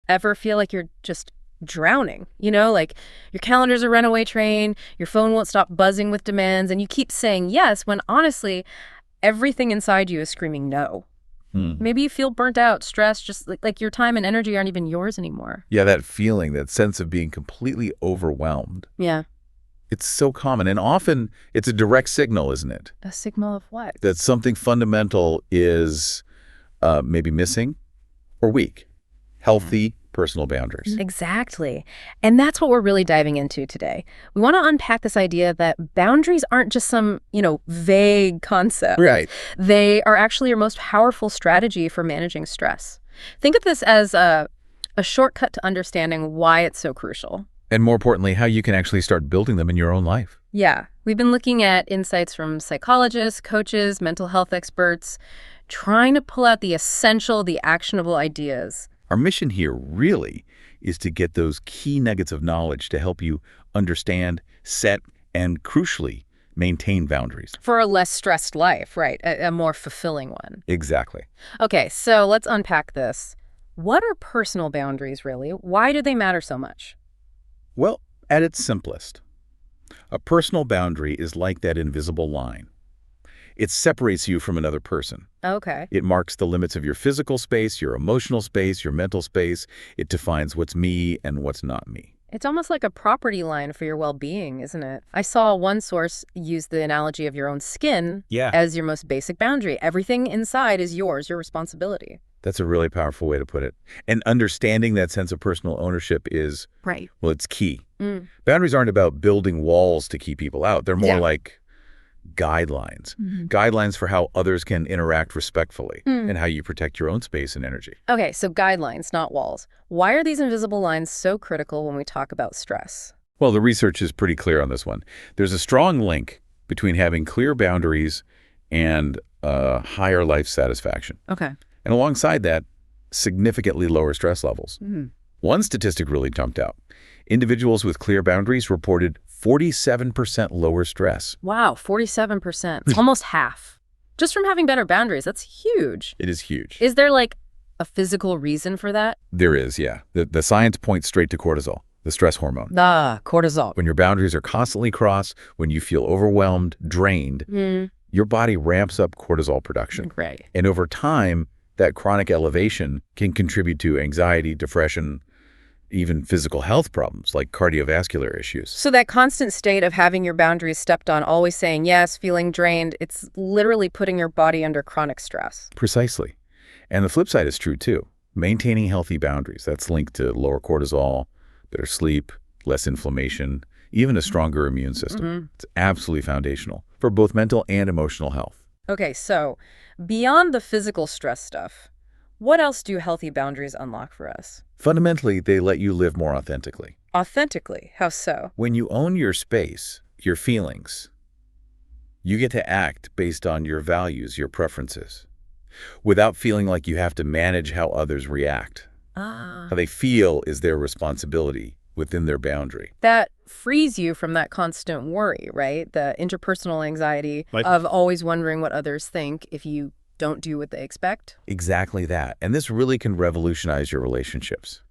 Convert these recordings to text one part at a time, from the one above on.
Ever feel like you're just drowning? Like your calendar's a runaway train, your phone won't stop buzzing with demands, and you keep saying yes when honestly, everything inside you is screaming no. Hmm. Maybe you feel burnt out, stressed, just like your time and energy aren't even yours anymore. Yeah, that feeling, that sense of being completely overwhelmed. Yeah. It's so common, and often it's a direct signal, isn't it? A signal of what? That something fundamental is maybe missing or weak. Healthy personal boundaries. Exactly. And that's what we're really diving into today. We want to unpack this idea that boundaries aren't just some, vague concept. Right. They are actually your most powerful strategy for managing stress. Think of this as a shortcut to understanding why it's so crucial. And more importantly, how you can actually start building them in your own life. Yeah. We've been looking at insights from psychologists, coaches, mental health experts, trying to pull out the essential, the actionable ideas. Our mission here really is to get those key nuggets of knowledge to help you understand, set, and crucially, maintain boundaries. For a less stressed life, right? A more fulfilling one. Exactly. Okay, so let's unpack this. What are personal boundaries, really? Why do they matter so much? Well, at its simplest, a personal boundary is like that invisible line. It separates you from another person. Okay. It marks the limits of your physical space, your emotional space, your mental space. It defines what's me and what's not me. It's almost like a property line for your well-being, isn't it? I saw one source use the analogy of your own skin as your most basic boundary. Everything inside is yours, your responsibility. That's a really powerful way to put it. And understanding that sense of personal ownership is, right. Well, it's key. Boundaries aren't about building walls to keep people out. They're more like guidelines. Guidelines for how others can interact respectfully and how you protect your own space and energy. Okay, so guidelines, not walls. Why are these invisible lines so critical when we talk about stress? Well, the research is pretty clear on this one. There's a strong link between having clear boundaries and higher life satisfaction. Okay. And alongside that, significantly lower stress levels. One statistic really jumped out. Individuals with clear boundaries reported 47% lower stress. Wow, 47%. It's almost half. Just from having better boundaries, that's huge. It is huge. Is there like a physical reason for that? There is, yeah. The science points straight to cortisol, the stress hormone. Cortisol. When your boundaries are constantly crossed, when you feel overwhelmed, drained, your body ramps up cortisol production. Great. And over time, that chronic elevation can contribute to anxiety, depression, even physical health problems like cardiovascular issues. So that constant state of having your boundaries stepped on, always saying yes, feeling drained, it's literally putting your body under chronic stress. Precisely. And the flip side is true too. Maintaining healthy boundaries, that's linked to lower cortisol, better sleep, less inflammation, even a stronger immune system. It's absolutely foundational for both mental and emotional health. Okay, so beyond the physical stress stuff, what else do healthy boundaries unlock for us? Fundamentally, they let you live more authentically. Authentically? How so? When you own your space, your feelings, you get to act based on your values, your preferences, without feeling like you have to manage how others react. How they feel is their responsibility within their boundary. That frees you from that constant worry, right? The interpersonal anxiety of always wondering what others think if you don't do what they expect. Exactly that. And this really can revolutionize your relationships.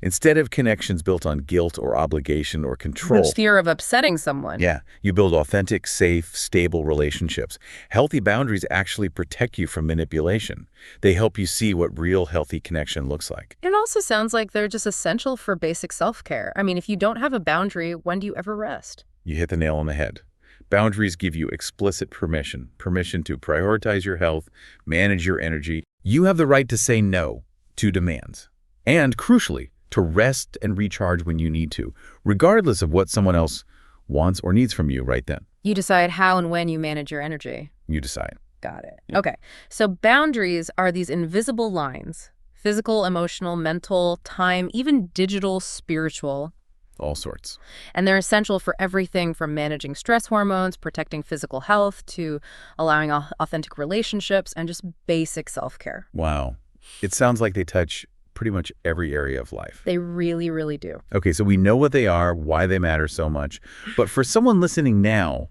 Instead of connections built on guilt or obligation or control. Which fear of upsetting someone. Yeah, you build authentic, safe, stable relationships. Healthy boundaries actually protect you from manipulation. They help you see what real healthy connection looks like. It also sounds like they're just essential for basic self-care. I mean, if you don't have a boundary, when do you ever rest? You hit the nail on the head. Boundaries give you explicit permission to prioritize your health, manage your energy. You have the right to say no to demands. And crucially, to rest and recharge when you need to, regardless of what someone else wants or needs from you right then. You decide how and when you manage your energy. You decide. Got it. Yeah. Okay. So boundaries are these invisible lines, physical, emotional, mental, time, even digital, spiritual. All sorts. And they're essential for everything from managing stress hormones, protecting physical health, to allowing authentic relationships and just basic self-care. Wow. It sounds like they touch pretty much every area of life. They really, really do. Okay, so we know what they are, why they matter so much. But for someone listening now,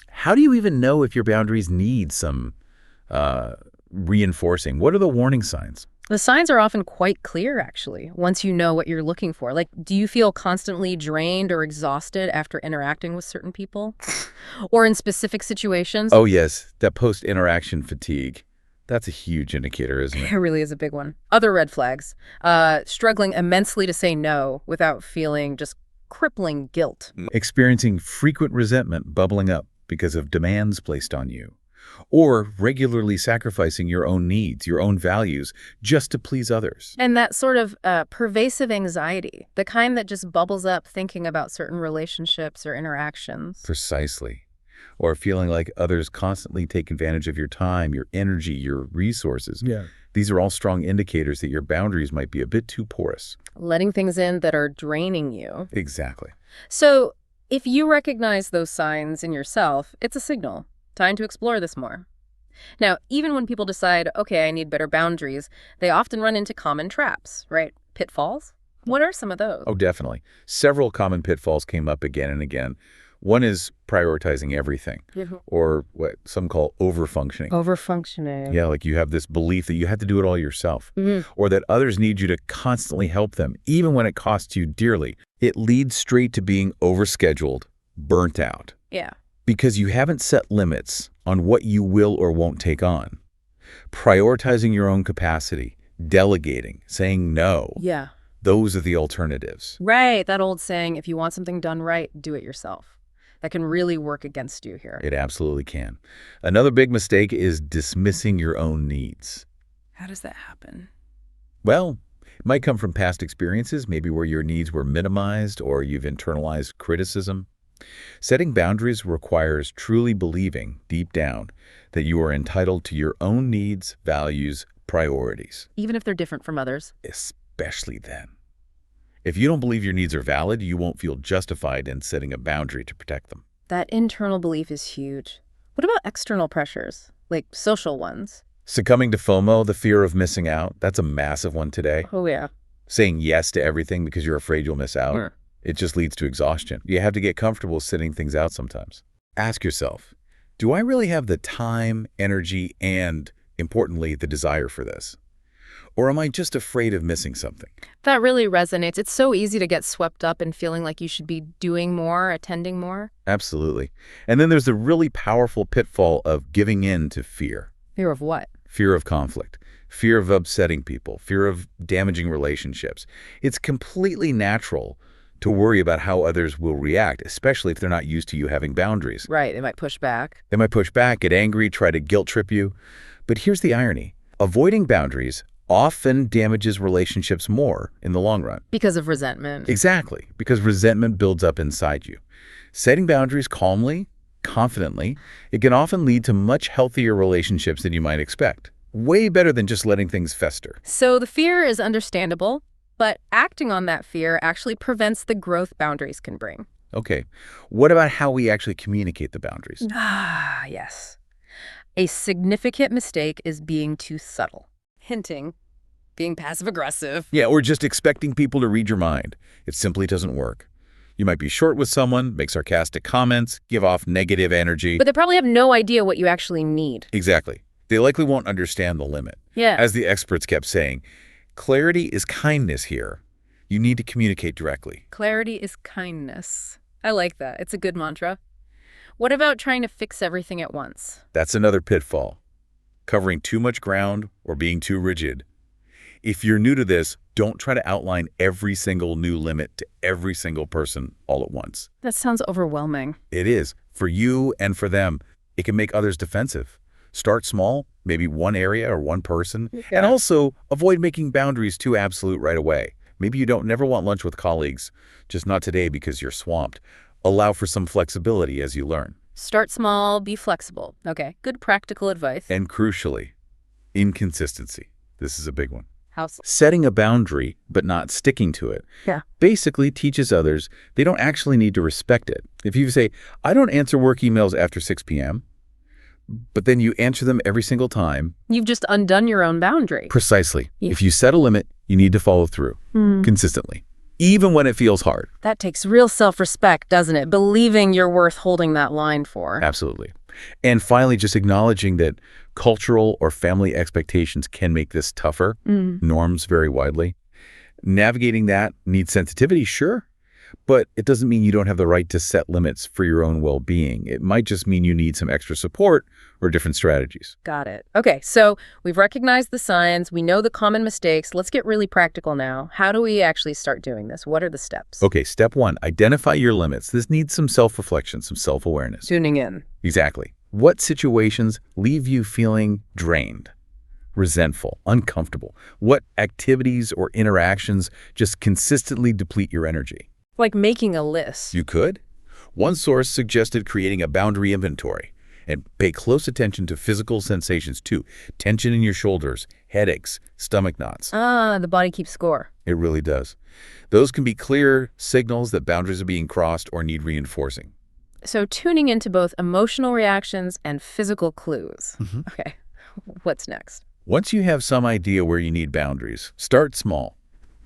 how do you even know if your boundaries need some reinforcing? What are the warning signs? The signs are often quite clear, actually, once you know what you're looking for. Like, do you feel constantly drained or exhausted after interacting with certain people? Or in specific situations? Oh yes, that post-interaction fatigue. That's a huge indicator, isn't It it? really is a big one. Other red flags. Struggling immensely to say no without feeling just crippling guilt. Experiencing frequent resentment bubbling up because of demands placed on you. Or regularly sacrificing your own needs, your own values, just to please others. And that sort of pervasive anxiety, the kind that just bubbles up thinking about certain relationships or interactions. Precisely. Or feeling like others constantly take advantage of your time, your energy, your resources. Yeah. These are all strong indicators that your boundaries might be a bit too porous. Letting things in that are draining you. Exactly. So if you recognize those signs in yourself, it's a signal. Time to explore this more. Now, even when people decide, okay, I need better boundaries, they often run into common traps, right? Pitfalls? What are some of those? Oh, definitely. Several common pitfalls came up again and again. One is prioritizing everything, or what some call overfunctioning. Overfunctioning. Yeah, like you have this belief that you have to do it all yourself, or that others need you to constantly help them, even when it costs you dearly. It leads straight to being overscheduled, burnt out, Yeah. because you haven't set limits on what you will or won't take on. Prioritizing your own capacity, delegating, saying no, Yeah. those are the alternatives. Right. That old saying, if you want something done right, do it yourself. That can really work against you here. It absolutely can. Another big mistake is dismissing your own needs. How does that happen? Well, it might come from past experiences, maybe where your needs were minimized or you've internalized criticism. Setting boundaries requires truly believing, deep down, that you are entitled to your own needs, values, priorities. Even if they're different from others. Especially then. If you don't believe your needs are valid, you won't feel justified in setting a boundary to protect them. That internal belief is huge. What about external pressures, like social ones? Succumbing to FOMO, the fear of missing out, that's a massive one today. Oh, yeah. Saying yes to everything because you're afraid you'll miss out. Sure. It just leads to exhaustion. You have to get comfortable sitting things out sometimes. Ask yourself, do I really have the time, energy, and, importantly, the desire for this? Or am I just afraid of missing something? That really resonates. It's so easy to get swept up in feeling like you should be doing more, attending more. Absolutely. And then there's the really powerful pitfall of giving in to fear. Fear of what? Fear of conflict, fear of upsetting people, fear of damaging relationships. It's completely natural to worry about how others will react, especially if they're not used to you having boundaries. Right. They might push back. They might push back, get angry, try to guilt trip you. But here's the irony. Avoiding boundaries often damages relationships more in the long run. Because of resentment. Exactly, because resentment builds up inside you. Setting boundaries calmly, confidently, it can often lead to much healthier relationships than you might expect. Way better than just letting things fester. So the fear is understandable, but acting on that fear actually prevents the growth boundaries can bring. Okay, what about how we actually communicate the boundaries? Ah, yes. A significant mistake is being too subtle. Hinting, being passive-aggressive. Yeah, or just expecting people to read your mind. It simply doesn't work. You might be short with someone, make sarcastic comments, give off negative energy. But they probably have no idea what you actually need. Exactly. They likely won't understand the limit. Yeah. As the experts kept saying, clarity is kindness here. You need to communicate directly. Clarity is kindness. I like that. It's a good mantra. What about trying to fix everything at once? That's another pitfall. Covering too much ground or being too rigid. If you're new to this, don't try to outline every single new limit to every single person all at once. That sounds overwhelming. It is. For you and for them, it can make others defensive. Start small, maybe one area or one person, and also avoid making boundaries too absolute right away. Maybe you don't never want lunch with colleagues, just not today because you're swamped. Allow for some flexibility as you learn. Start small, be flexible. Okay, good practical advice. And crucially, inconsistency. This is a big one. How so? Setting a boundary, but not sticking to it, basically teaches others they don't actually need to respect it. If you say, I don't answer work emails after 6 p.m., but then you answer them every single time. You've just undone your own boundary. Precisely. Yeah. If you set a limit, you need to follow through consistently. even when it feels hard. That takes real self-respect, doesn't it? Believing you're worth holding that line for. Absolutely. And finally, just acknowledging that cultural or family expectations can make this tougher. Norms vary widely. Navigating that needs sensitivity, sure, but it doesn't mean you don't have the right to set limits for your own well-being. It might just mean you need some extra support or different strategies. Got it. Okay, so we've recognized the signs. We know the common mistakes. Let's get really practical now. How do we actually start doing this? What are the steps? Okay, step one, identify your limits. This needs some self-reflection, some self-awareness. Tuning in. Exactly. What situations leave you feeling drained, resentful, uncomfortable? What activities or interactions just consistently deplete your energy? Like making a list. You could. One source suggested creating a boundary inventory and pay close attention to physical sensations too. Tension in your shoulders, headaches, stomach knots. The body keeps score. It really does. Those can be clear signals that boundaries are being crossed or need reinforcing. So tuning into both emotional reactions and physical clues. Okay, what's next? Once you have some idea where you need boundaries, start small.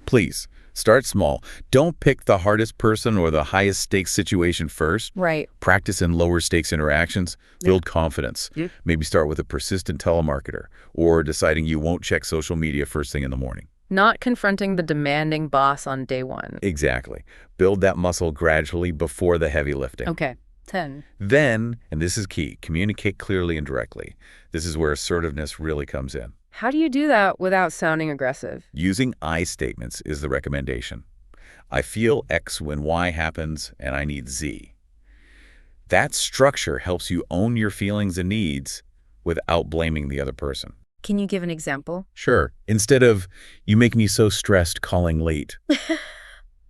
Please, start small. Don't pick the hardest person or the highest stakes situation first. Right. Practice in lower stakes interactions. Build confidence. Maybe start with a persistent telemarketer or deciding you won't check social media first thing in the morning. Not confronting the demanding boss on day one. Exactly. Build that muscle gradually before the heavy lifting. Okay, 10. Then, and this is key, communicate clearly and directly. This is where assertiveness really comes in. How do you do that without sounding aggressive? Using I statements is the recommendation. I feel X when Y happens, and I need Z. That structure helps you own your feelings and needs without blaming the other person. Can you give an example? Sure. Instead of, you make me so stressed calling late.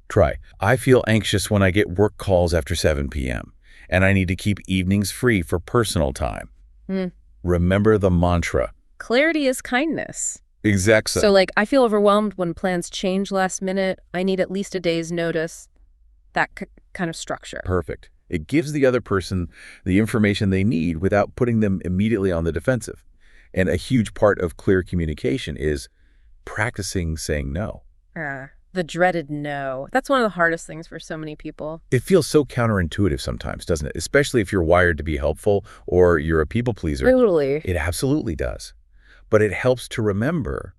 Try, I feel anxious when I get work calls after 7 p.m., and I need to keep evenings free for personal time. Remember the mantra. Clarity is kindness. Exactly. So like, I feel overwhelmed when plans change last minute. I need at least a day's notice. That kind of structure. Perfect. It gives the other person the information they need without putting them immediately on the defensive. And a huge part of clear communication is practicing saying no. The dreaded no. That's one of the hardest things for so many people. It feels so counterintuitive sometimes, doesn't it? Especially if you're wired to be helpful or you're a people pleaser. Totally. It absolutely does. But it helps to remember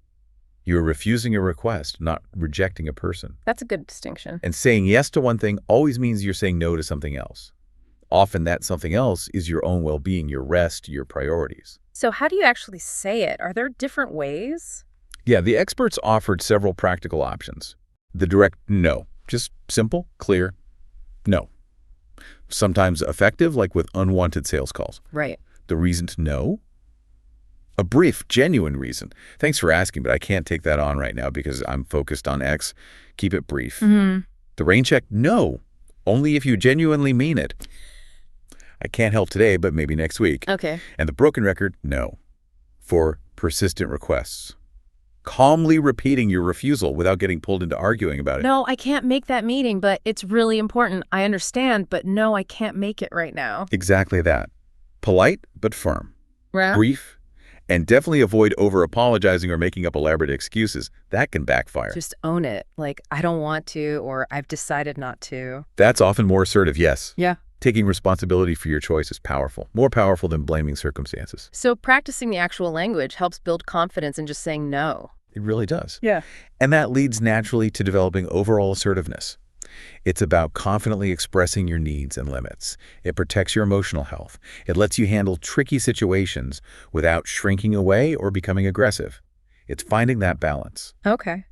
you're refusing a request, not rejecting a person. That's a good distinction. And saying yes to one thing always means you're saying no to something else. Often that something else is your own well-being, your rest, your priorities. So how do you actually say it? Are there different ways? Yeah, the experts offered several practical options. The direct no, just simple, clear, no. Sometimes effective, like with unwanted sales calls. Right. The reasoned no. A brief, genuine reason. Thanks for asking, but I can't take that on right now because I'm focused on X. Keep it brief. The rain check, no. Only if you genuinely mean it. I can't help today, but maybe next week. Okay. And the broken record, no. For persistent requests. Calmly repeating your refusal without getting pulled into arguing about it. No, I can't make that meeting, but it's really important. I understand, but no, I can't make it right now. Exactly that. Polite, but firm. Yeah. Brief, and definitely avoid over-apologizing or making up elaborate excuses. That can backfire. Just own it. Like, I don't want to, or I've decided not to. That's often more assertive, yes. Yeah. Taking responsibility for your choice is powerful. More powerful than blaming circumstances. So practicing the actual language helps build confidence in just saying no. It really does. Yeah. And that leads naturally to developing overall assertiveness. It's about confidently expressing your needs and limits. It protects your emotional health. It lets you handle tricky situations without shrinking away or becoming aggressive. It's finding that balance. Okay.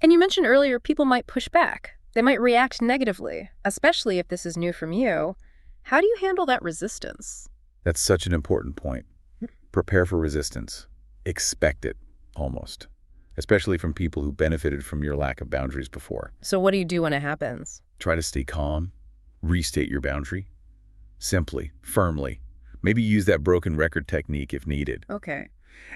And you mentioned earlier people might push back. They might react negatively, especially if this is new from you. How do you handle that resistance? That's such an important point. Prepare for resistance. Expect it, almost. Especially from people who benefited from your lack of boundaries before. So what do you do when it happens? Try to stay calm. Restate your boundary. Simply, firmly. Maybe use that broken record technique if needed. Okay.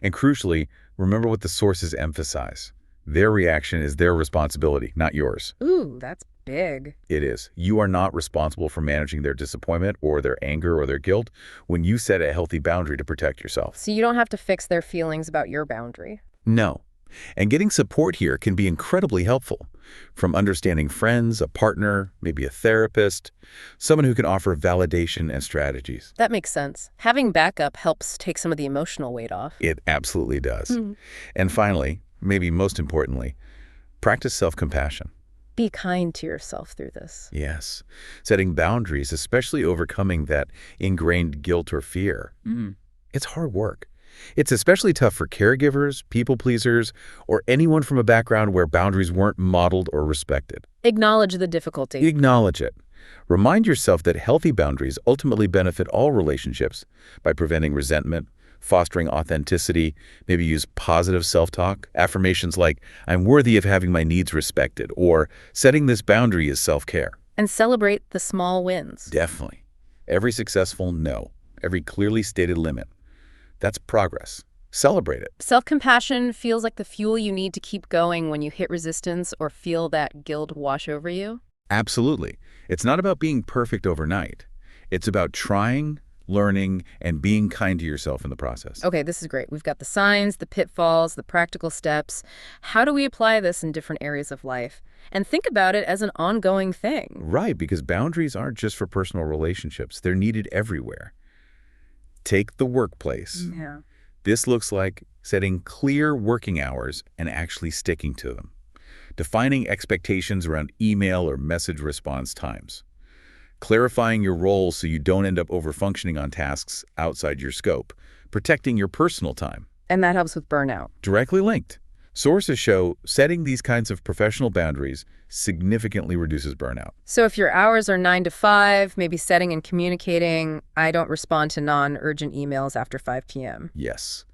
And crucially, remember what the sources emphasize. Their reaction is their responsibility, not yours. Ooh, that's big. It is. You are not responsible for managing their disappointment or their anger or their guilt when you set a healthy boundary to protect yourself. So you don't have to fix their feelings about your boundary. No. And getting support here can be incredibly helpful. from understanding friends, a partner, maybe a therapist, someone who can offer validation and strategies. That makes sense. Having backup helps take some of the emotional weight off. It absolutely does. Hmm. And finally, maybe most importantly, practice self-compassion. Be kind to yourself through this. Yes. Setting boundaries, especially overcoming that ingrained guilt or fear. It's hard work. It's especially tough for caregivers, people pleasers, or anyone from a background where boundaries weren't modeled or respected. Acknowledge the difficulty. Acknowledge it. Remind yourself that healthy boundaries ultimately benefit all relationships by preventing resentment, fostering authenticity, maybe use positive self-talk. Affirmations like, I'm worthy of having my needs respected, or setting this boundary is self-care. And celebrate the small wins. Definitely. Every successful no, every clearly stated limit. That's progress. Celebrate it. Self-compassion feels like the fuel you need to keep going when you hit resistance or feel that guilt wash over you. Absolutely. It's not about being perfect overnight. It's about trying, learning, and being kind to yourself in the process. Okay, this is great. We've got the signs, the pitfalls, the practical steps. How do we apply this in different areas of life? And think about it as an ongoing thing. Right, because boundaries aren't just for personal relationships. They're needed everywhere. Take the workplace. Yeah. This looks like setting clear working hours and actually sticking to them. Defining expectations around email or message response times. Clarifying your roles so you don't end up overfunctioning on tasks outside your scope. Protecting your personal time. And that helps with burnout. Directly linked. Sources show setting these kinds of professional boundaries significantly reduces burnout. So if your hours are 9 to 5, maybe setting and communicating, I don't respond to non-urgent emails after 5 p.m. Yes.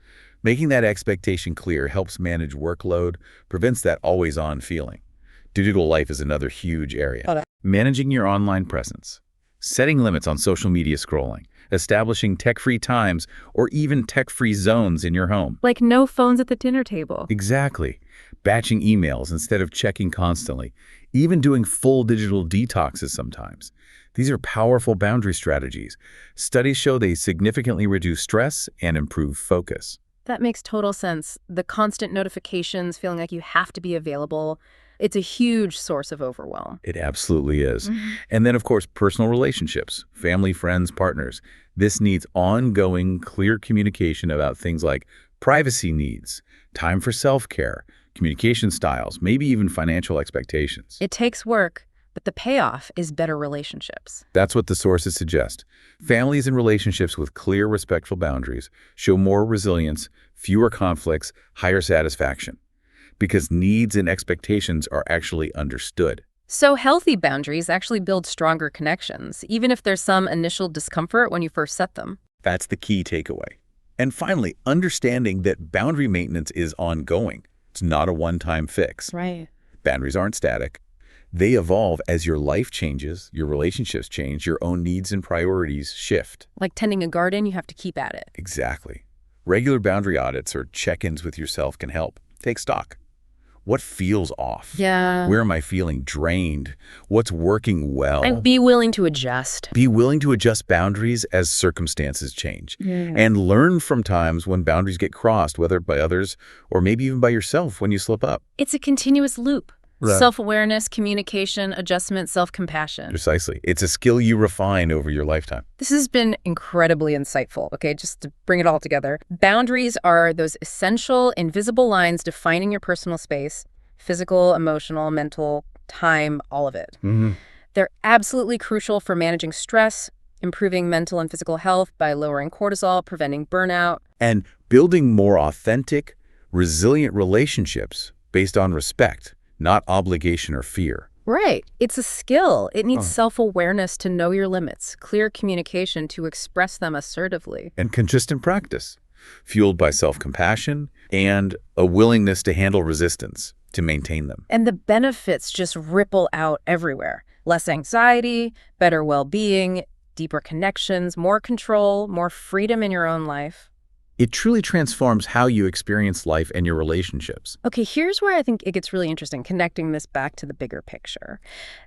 Making that expectation clear helps manage workload, prevents that always-on feeling. Digital life is another huge area. Okay. Managing your online presence. Setting limits on social media scrolling. Establishing tech-free times or even tech-free zones in your home. Like no phones at the dinner table. Exactly. Batching emails instead of checking constantly. Even doing full digital detoxes sometimes. These are powerful boundary strategies. Studies show they significantly reduce stress and improve focus. That makes total sense. The constant notifications, feeling like you have to be available, it's a huge source of overwhelm. It absolutely is. And then, of course, personal relationships, family, friends, partners. This needs ongoing, clear communication about things like privacy needs, time for self-care, communication styles, maybe even financial expectations. It takes work, but the payoff is better relationships. That's what the sources suggest. Families and relationships with clear, respectful boundaries show more resilience, fewer conflicts, higher satisfaction, because needs and expectations are actually understood. So healthy boundaries actually build stronger connections, even if there's some initial discomfort when you first set them. That's the key takeaway. And finally, understanding that boundary maintenance is ongoing. It's not a one-time fix. Right. Boundaries aren't static. They evolve as your life changes, your relationships change, your own needs and priorities shift. Like tending a garden, you have to keep at it. Exactly. Regular boundary audits or check-ins with yourself can help. Take stock. What feels off? Yeah. Where am I feeling drained? What's working well? And be willing to adjust. Be willing to adjust boundaries as circumstances change. Yeah. And learn from times when boundaries get crossed, whether by others or maybe even by yourself when you slip up. It's a continuous loop. Right. Self-awareness, communication, adjustment, self-compassion. Precisely. It's a skill you refine over your lifetime. This has been incredibly insightful, okay? Just to bring it all together. Boundaries are those essential, invisible lines defining your personal space, physical, emotional, mental, time, all of it. They're absolutely crucial for managing stress, improving mental and physical health by lowering cortisol, preventing burnout. And building more authentic, resilient relationships based on respect, not obligation or fear. Right. It's a skill. It needs self-awareness to know your limits, clear communication to express them assertively. And consistent practice, fueled by self-compassion and a willingness to handle resistance to maintain them. And the benefits just ripple out everywhere. Less anxiety, better well-being, deeper connections, more control, more freedom in your own life. It truly transforms how you experience life and your relationships. Okay, here's where I think it gets really interesting, connecting this back to the bigger picture.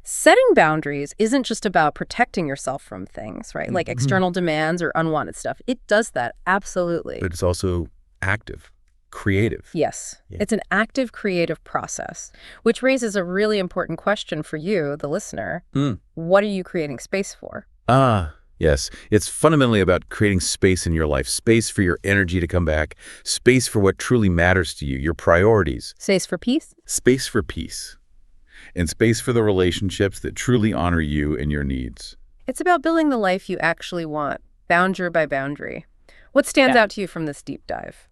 Setting boundaries isn't just about protecting yourself from things, right? Like external demands or unwanted stuff. It does that, absolutely. But it's also active. Creative. Yes, Yeah. it's an active creative process, which raises a really important question for you, the listener. Hmm. What are you creating space for? Ah, yes. It's fundamentally about creating space in your life, space for your energy to come back, space for what truly matters to you, your priorities, Space for peace? space for peace, and space for the relationships that truly honor you and your needs. It's about building the life you actually want, boundary by boundary. What stands Yeah. out to you from this deep dive?